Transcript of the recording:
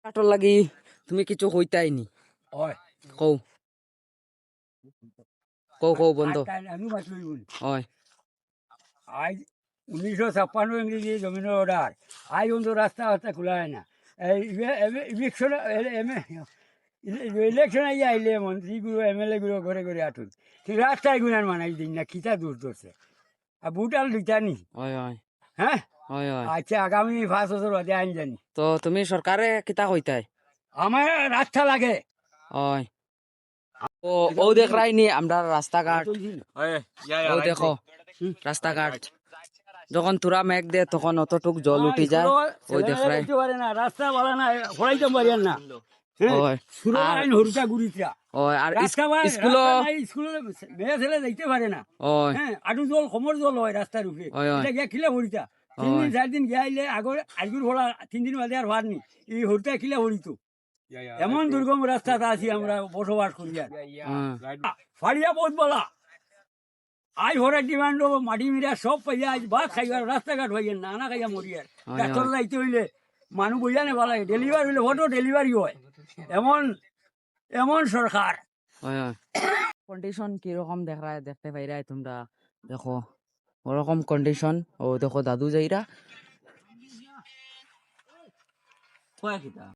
কাটর লাগি তুমি কিছু হইতাইনি হয় কও কও কও বন্ধ আমি মাতলই বল হয় আজ 1956 ইংরেজি জমিনের অর্ডার আজ পর্যন্ত রাস্তা খোলা হয় না এই ইলেকশন ইলেকশন আইলে মন্ত্রীগুলো এমএলএ গুলো ঘরে ঘরে আটুন কিন্তু রাস্তায় গুণার মানাই দিন না খিতা দূর ধরছে আর বুটাল দুইটা নি হয় হয় হ্যাঁ হয় হয় আচ্ছা আগামী 5 বছর বাদে আইন জানি তো তুমি সরকারে কিতা কইতাই আমার রাস্তা লাগে হয় ও ও দেখ রাইনি আমরা রাস্তাঘাট ও দেখো রাস্তাঘাট যখন তুরা মেঘ দে তখন অতটুক জল উঠি যায় ওই দেখ রাই পারে না রাস্তা বলা না ফড়াইতে পারেন না হয় আর আইন হরুটা গুড়িটা হয় আর রাস্তা স্কুলও স্কুলে মেয়ে ছেলে যাইতে পারে না হয় হ্যাঁ আটু জল সমর জল হয় রাস্তার উপরে হয় হয় এটা গিয়া খিলে হরিতা 3 দিন 4 দিন গিয়া আইলে আগুর ভরা 3 দিন বাদে আর ভারনি এই হরিটা খিলে হরিত এমন দুর্গম রাস্তাতে আছি আমরা বসবাস করি আর ফাড়িয়া বহুত বলা আজ ভরা ডিমান্ড মাটি মিরা সব পাইয়া আজ ভাত খাইবার রাস্তাঘাট হইয়া নানা খাইয়া মরিয়ার ডাক্তার যাইতে হইলে মানুষ বইয়া নেবা লাগে ডেলিভারি হইলে ফটো ডেলিভারি হয় এমন এমন সরকার কন্ডিশন কিরকম দেখতে পাইরাই তোমরা দেখো ওরকম কন্ডিশন ও দেখো দাদু যাইরা